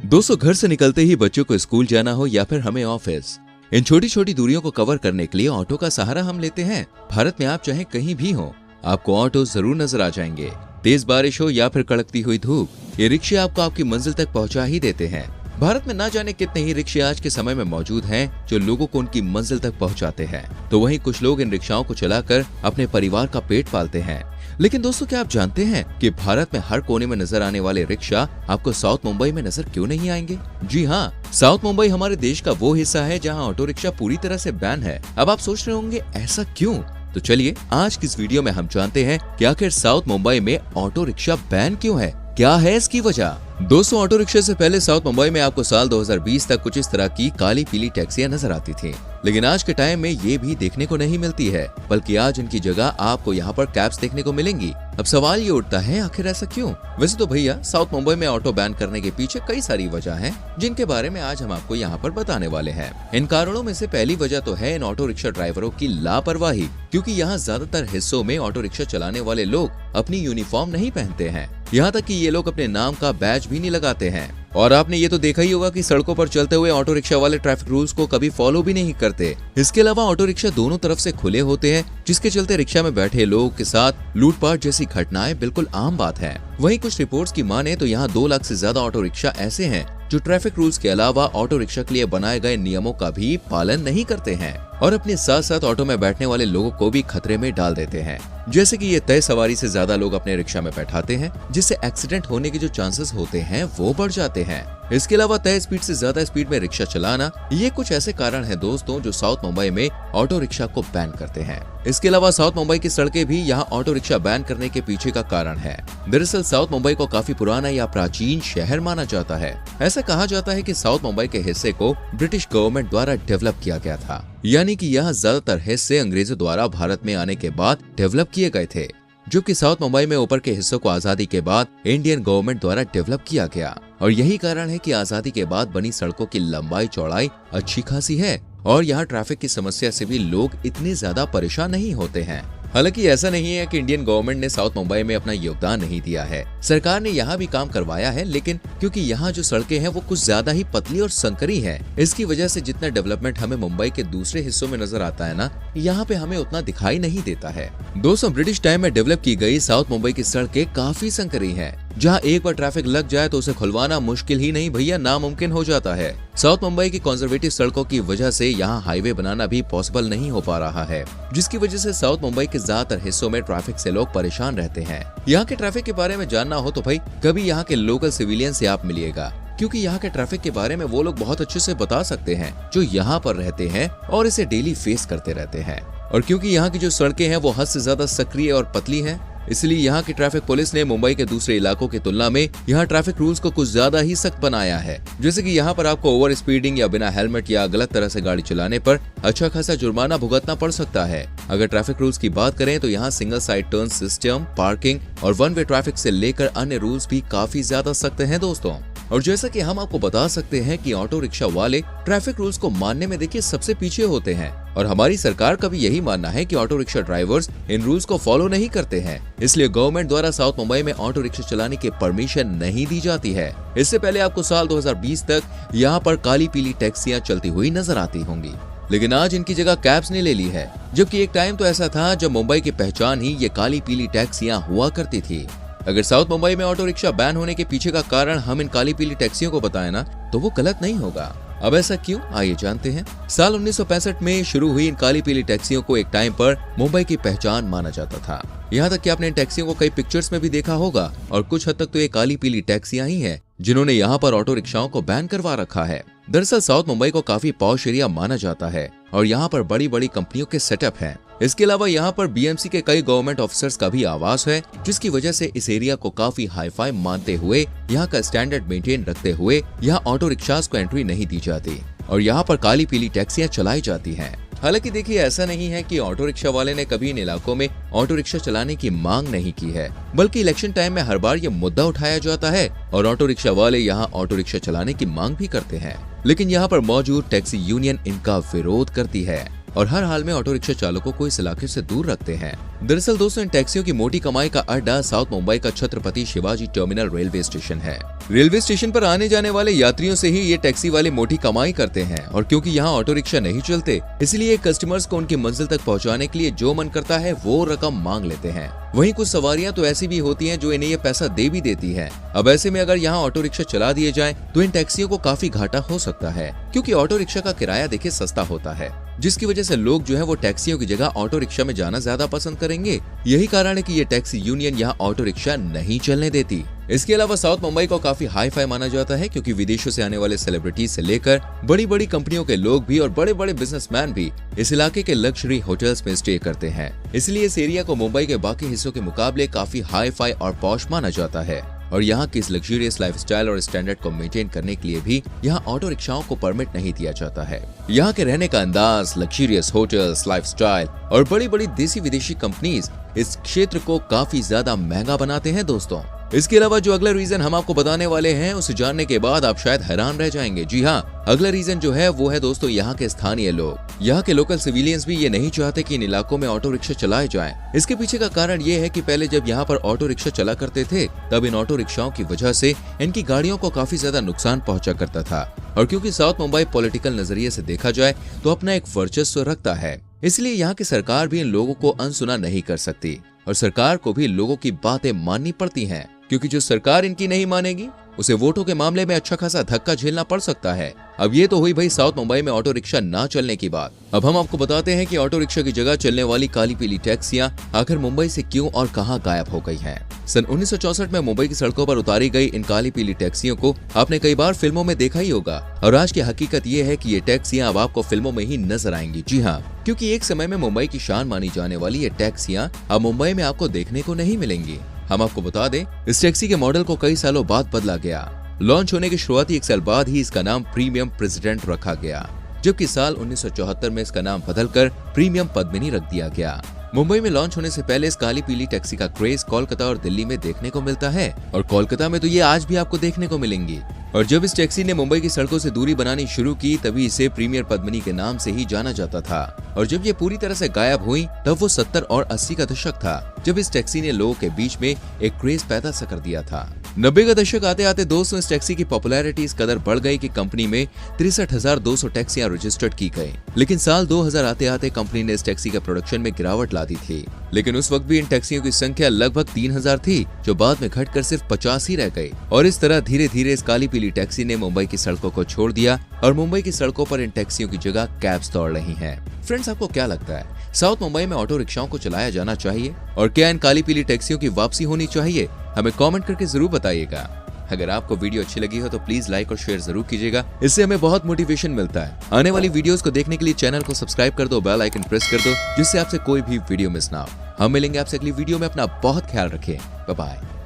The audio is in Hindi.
दोस्तों, घर से निकलते ही बच्चों को स्कूल जाना हो या फिर हमें ऑफिस, इन छोटी छोटी दूरियों को कवर करने के लिए ऑटो का सहारा हम लेते हैं। भारत में आप चाहे कहीं भी हो, आपको ऑटो जरूर नजर आ जाएंगे। तेज बारिश हो या फिर कड़कती हुई धूप, ये रिक्शे आपको आपकी मंजिल तक पहुंचा ही देते हैं। भारत में ना जाने कितने ही रिक्शे आज के समय में मौजूद हैं जो लोगों को उनकी मंजिल तक पहुंचाते हैं। तो वहीं कुछ लोग इन रिक्शाओं को चलाकर अपने परिवार का पेट पालते हैं। लेकिन दोस्तों, क्या आप जानते हैं कि भारत में हर कोने में नजर आने वाले रिक्शा आपको साउथ मुंबई में नजर क्यों नहीं आएंगे? जी हाँ, साउथ मुंबई हमारे देश का वो हिस्सा है जहाँ ऑटो रिक्शा पूरी तरह से बैन है। अब आप सोच रहे होंगे ऐसा क्यों? तो चलिए आज की इस वीडियो में हम जानते हैं कि आखिर साउथ मुंबई में ऑटो रिक्शा बैन क्यों है, क्या है इसकी वजह। दोस्तों, ऑटो रिक्शा से पहले साउथ मुंबई में आपको साल 2020 तक कुछ इस तरह की काली पीली टैक्सियां नजर आती थी, लेकिन आज के टाइम में ये भी देखने को नहीं मिलती है, बल्कि आज इनकी जगह आपको यहाँ पर कैब्स देखने को मिलेंगी। अब सवाल ये उठता है, आखिर ऐसा क्यों? वैसे तो भैया, साउथ मुंबई में ऑटो बैन करने के पीछे कई सारी वजह हैं, जिनके बारे में आज हम आपको यहाँ पर बताने वाले हैं। इन कारणों में से पहली वजह तो है इन ऑटो रिक्शा ड्राइवरों की लापरवाही, क्योंकि यहाँ ज्यादातर हिस्सों में ऑटो रिक्शा चलाने वाले लोग अपनी यूनिफॉर्म नहीं पहनते हैं। यहाँ तक कि ये लोग अपने नाम का बैज भी नहीं लगाते हैं। और आपने ये तो देखा ही होगा कि सड़कों पर चलते हुए ऑटो रिक्शा वाले ट्रैफिक रूल्स को कभी फॉलो भी नहीं करते। इसके अलावा ऑटो रिक्शा दोनों तरफ से खुले होते हैं, जिसके चलते रिक्शा में बैठे लोगों के साथ लूटपाट जैसी घटनाएं बिल्कुल आम बात है। वहीं कुछ रिपोर्ट्स की माने तो यहाँ 2 लाख से ज्यादा ऑटो रिक्शा ऐसे हैं जो ट्रैफिक रूल्स के अलावा ऑटो रिक्शा के लिए बनाए गए नियमों का भी पालन नहीं करते हैं और अपने साथ साथ ऑटो में बैठने वाले लोगों को भी खतरे में डाल देते हैं। जैसे कि ये तय सवारी से ज्यादा लोग अपने रिक्शा में बैठाते हैं, जिससे एक्सीडेंट होने के जो चांसेस होते हैं वो बढ़ जाते हैं। इसके अलावा तय स्पीड से ज्यादा स्पीड में रिक्शा चलाना, ये कुछ ऐसे कारण हैं दोस्तों जो साउथ मुंबई में ऑटो रिक्शा को बैन करते हैं। इसके अलावा साउथ मुंबई की सड़कें भी यहाँ ऑटो रिक्शा बैन करने के पीछे का कारण है। दरअसल साउथ मुंबई को काफी पुराना या प्राचीन शहर माना जाता है। ऐसा कहा जाता है कि साउथ मुंबई के हिस्से को ब्रिटिश गवर्नमेंट द्वारा डेवलप किया गया था, यानी कि यहाँ ज्यादातर हिस्से अंग्रेजों द्वारा भारत में आने के बाद डेवलप किए गए थे, जबकि साउथ मुंबई में ऊपर के हिस्सों को आजादी के बाद इंडियन गवर्नमेंट द्वारा डेवलप किया गया। और यही कारण है कि आजादी के बाद बनी सड़कों की लंबाई चौड़ाई अच्छी खासी है और यहाँ ट्रैफिक की समस्या से भी लोग इतने ज्यादा परेशान नहीं होते हैं। हालांकि ऐसा नहीं है कि इंडियन गवर्नमेंट ने साउथ मुंबई में अपना योगदान नहीं दिया है। सरकार ने यहाँ भी काम करवाया है, लेकिन क्योंकि यहाँ जो सड़कें हैं वो कुछ ज्यादा ही पतली और संकरी हैं, इसकी वजह से जितना डेवलपमेंट हमें मुंबई के दूसरे हिस्सों में नजर आता है ना, यहाँ पे हमें उतना दिखाई नहीं देता है। दोस्तों, ब्रिटिश टाइम में डेवलप की गई साउथ मुंबई की सड़कें काफी संकरी हैं, जहाँ एक बार ट्रैफिक लग जाए तो उसे खुलवाना मुश्किल ही नहीं भैया नामुमकिन हो जाता है। साउथ मुंबई की कंजर्वेटिव सड़कों की वजह से यहाँ हाईवे बनाना भी पॉसिबल नहीं हो पा रहा है, जिसकी वजह से साउथ मुंबई के ज्यादातर हिस्सों में ट्रैफिक से लोग परेशान रहते हैं। यहाँ के ट्रैफिक के बारे में जानना हो तो भाई कभी यहाँ के लोकल सिविलियन से आप मिलिएगा, क्योंकि यहाँ के ट्रैफिक के बारे में वो लोग बहुत अच्छे से बता सकते हैं जो यहाँ पर रहते हैं और इसे डेली फेस करते रहते हैं। और क्योंकि यहाँ की जो सड़कें हैं वो हद से ज्यादा सक्रिय और पतली हैं, इसलिए यहाँ की ट्रैफिक पुलिस ने मुंबई के दूसरे इलाकों की तुलना में यहाँ ट्रैफिक रूल्स को कुछ ज्यादा ही सख्त बनाया है। जैसे कि यहाँ पर आपको ओवर स्पीडिंग या बिना हेलमेट या गलत तरह से गाड़ी चलाने पर अच्छा खासा जुर्माना भुगतना पड़ सकता है। अगर ट्रैफिक रूल्स की बात करें तो यहाँ single side turn system, parking और वन वे ट्रैफिक से लेकर अन्य रूल्स भी काफी ज्यादा सख्त हैं दोस्तों। और जैसा कि हम आपको बता सकते हैं कि ऑटो रिक्शा वाले ट्रैफिक रूल्स को मानने में देखिए सबसे पीछे होते हैं, और हमारी सरकार का भी यही मानना है कि ऑटो रिक्शा ड्राइवर्स इन रूल्स को फॉलो नहीं करते हैं। इसलिए गवर्नमेंट द्वारा साउथ मुंबई में ऑटो रिक्शा चलाने की परमिशन नहीं दी जाती है। इससे पहले आपको साल 2020 तक यहाँ पर काली पीली टैक्सियां चलती हुई नजर आती होंगी, लेकिन आज इनकी जगह कैब्स ने ले ली है, जबकि एक टाइम तो ऐसा था जब मुंबई की पहचान ही ये काली पीली टैक्सियां हुआ करती थी। अगर साउथ मुंबई में ऑटो रिक्शा बैन होने के पीछे का कारण हम इन काली पीली टैक्सियों को बताएं ना, तो वो गलत नहीं होगा। अब ऐसा क्यों, आइए जानते हैं। साल 1965 में शुरू हुई इन काली पीली टैक्सियों को एक टाइम पर मुंबई की पहचान माना जाता था। यहाँ तक कि आपने इन टैक्सियों को कई पिक्चर्स में भी देखा होगा, और कुछ हद तक तो ये काली पीली टैक्सियां ही हैं जिन्होंने यहाँ पर ऑटो रिक्शाओं को बैन करवा रखा है। दरअसल साउथ मुंबई को काफी पॉश एरिया माना जाता है और यहाँ पर बड़ी बड़ी कंपनियों के सेटअप हैं। इसके अलावा यहाँ पर बीएमसी के कई गवर्नमेंट ऑफिसर्स का भी आवास है, जिसकी वजह से इस एरिया को काफी हाईफाई मानते हुए यहाँ का स्टैंडर्ड मेंटेन रखते हुए यहाँ ऑटो रिक्शास को एंट्री नहीं दी जाती और यहाँ पर काली पीली टैक्सियां चलाई जाती हैं। हालांकि देखिए, ऐसा नहीं है कि ऑटो रिक्शा वाले ने कभी इन इलाकों में ऑटो रिक्शा चलाने की मांग नहीं की है, बल्कि इलेक्शन टाइम में हर बार ये मुद्दा उठाया जाता है और ऑटो रिक्शा वाले यहाँ ऑटो रिक्शा चलाने की मांग भी करते हैं, लेकिन यहाँ पर मौजूद टैक्सी यूनियन इनका विरोध करती है। और हर हाल में ऑटो रिक्शा चालकों को इस इलाके से दूर रखते हैं। दरअसल दोस्तों, इन टैक्सियों की मोटी कमाई का अड्डा साउथ मुंबई का Chhatrapati Shivaji terminal railway station है। रेलवे स्टेशन पर आने जाने वाले यात्रियों से ही ये टैक्सी वाले मोटी कमाई करते हैं और क्योंकि यहाँ ऑटो रिक्शा नहीं चलते, इसलिए कस्टमर्स को उनकी मंजिल तक पहुँचाने के लिए जो मन करता है वो रकम मांग लेते हैं। वहीं कुछ सवारियां तो ऐसी भी होती हैं जो इन्हें ये पैसा दे भी देती है। अब ऐसे में अगर यहाँ ऑटो रिक्शा चला दिए जाए तो इन टैक्सियों को काफी घाटा हो सकता है, क्योंकि ऑटो रिक्शा का किराया देखिए सस्ता होता है, जिसकी वजह से लोग जो है वो टैक्सियों की जगह ऑटो रिक्शा में जाना ज्यादा पसंद करेंगे। यही कारण है कि ये टैक्सी यूनियन यहाँ ऑटो रिक्शा नहीं चलने देती। इसके अलावा साउथ मुंबई को काफी हाई फाई माना जाता है, क्योंकि विदेशों से आने वाले सेलिब्रिटीज से लेकर बड़ी बड़ी कंपनियों के लोग भी और बड़े बड़े बिजनेसमैन भी इस इलाके के लग्जरी होटल्स में स्टे करते हैं। इसलिए इस एरिया को मुंबई के बाकी हिस्सों के मुकाबले काफी हाई फाई और पॉश माना जाता है। और यहाँ की इस लग्जरियस लाइफस्टाइल और स्टैंडर्ड को मेंटेन करने के लिए भी यहाँ ऑटो रिक्शाओं को परमिट नहीं दिया जाता है। यहाँ के रहने का अंदाज, लग्जरियस होटल्स, लाइफस्टाइल और बड़ी बड़ी देसी विदेशी कंपनीज इस क्षेत्र को काफी ज्यादा महंगा बनाते हैं दोस्तों। इसके अलावा जो अगला रीजन हम आपको बताने वाले हैं, उसे जानने के बाद आप शायद हैरान रह जाएंगे। जी हाँ, अगला रीजन जो है वो है दोस्तों यहाँ के स्थानीय लोग। यहाँ के लोकल सिविलियंस भी ये नहीं चाहते कि इन इलाकों में ऑटो रिक्शा चलाए जाएं। इसके पीछे का कारण ये है कि पहले जब यहाँ पर ऑटो रिक्शा चला करते थे, तब इन ऑटो रिक्शाओं की वजह से इनकी गाड़ियों को काफी ज्यादा नुकसान पहुंचा करता था। और क्योंकि साउथ मुंबई पॉलिटिकल नजरिए से देखा जाए तो अपना एक वर्चस्व रखता है, इसलिए यहाँ की सरकार भी इन लोगों को अनसुना नहीं कर सकती और सरकार को भी लोगों की बातें माननी पड़ती हैं, क्योंकि जो सरकार इनकी नहीं मानेगी उसे वोटों के मामले में अच्छा खासा धक्का झेलना पड़ सकता है। अब ये तो हुई भाई साउथ मुंबई में ऑटो रिक्शा ना चलने की बात। अब हम आपको बताते हैं कि ऑटो रिक्शा की जगह चलने वाली काली पीली टैक्सियां आखिर मुंबई से क्यों और कहां गायब हो गई हैं। सन 1964 में मुंबई की सड़कों पर उतारी गई इन काली पीली टैक्सियों को आपने कई बार फिल्मों में देखा ही होगा, और आज की हकीकत ये है कि ये टैक्सियां अब आपको फिल्मों में ही नजर आएंगी। जी हाँ, क्योंकि एक समय में मुंबई की शान मानी जाने वाली ये टैक्सियां अब मुंबई में आपको देखने को नहीं मिलेंगी। हम आपको बता दें, इस टैक्सी के मॉडल को कई सालों बाद बदला गया। लॉन्च होने के शुरुआती 1 साल बाद ही इसका नाम प्रीमियम प्रेसिडेंट रखा गया, जबकि साल 1974 में इसका नाम बदलकर प्रीमियम पद्मिनी रख दिया गया। मुंबई में लॉन्च होने से पहले इस काली पीली टैक्सी का क्रेज कोलकाता और दिल्ली में देखने को मिलता है, और कोलकाता में तो ये आज भी आपको देखने को मिलेंगी। और जब इस टैक्सी ने मुंबई की सड़कों से दूरी बनानी शुरू की, तभी इसे प्रीमियर पद्मिनी के नाम से ही जाना जाता था। और जब ये पूरी तरह से गायब हुई, तब वो 70 और 80 का दशक था, जब इस टैक्सी ने लोगों के बीच में एक क्रेज पैदा सा कर दिया था। 90 का दशक आते आते दोस्तों इस टैक्सी की पॉपुलैरिटी इस कदर बढ़ गई कि कंपनी में 63,200 टैक्सियां रजिस्टर्ड की गई। लेकिन साल 2000 आते आते कंपनी ने इस टैक्सी के प्रोडक्शन में गिरावट ला दी थी। लेकिन उस वक्त भी इन टैक्सियों की संख्या लगभग 3000 थी, जो बाद में घटकर सिर्फ 50 ही रह गई। और इस तरह धीरे धीरे इस काली पीली टैक्सी ने मुंबई की सड़कों को छोड़ दिया और मुंबई की सड़कों पर इन टैक्सियों की जगह कैब्स दौड़ रही हैं। फ्रेंड्स, आपको क्या लगता है, साउथ मुंबई में ऑटो रिक्शाओं को चलाया जाना चाहिए, और क्या इन काली पीली टैक्सियों की वापसी होनी चाहिए? हमें कमेंट करके जरूर बताइएगा। अगर आपको वीडियो अच्छी लगी हो तो प्लीज लाइक और शेयर जरूर कीजिएगा, इससे हमें बहुत मोटिवेशन मिलता है। आने वाली वीडियोस को देखने के लिए चैनल को सब्सक्राइब कर दो, बेल आइकन प्रेस कर दो, जिससे आपसे कोई भी वीडियो मिस ना हो। हम मिलेंगे आपसे अगली वीडियो में। अपना बहुत ख्याल रखें। Bye bye.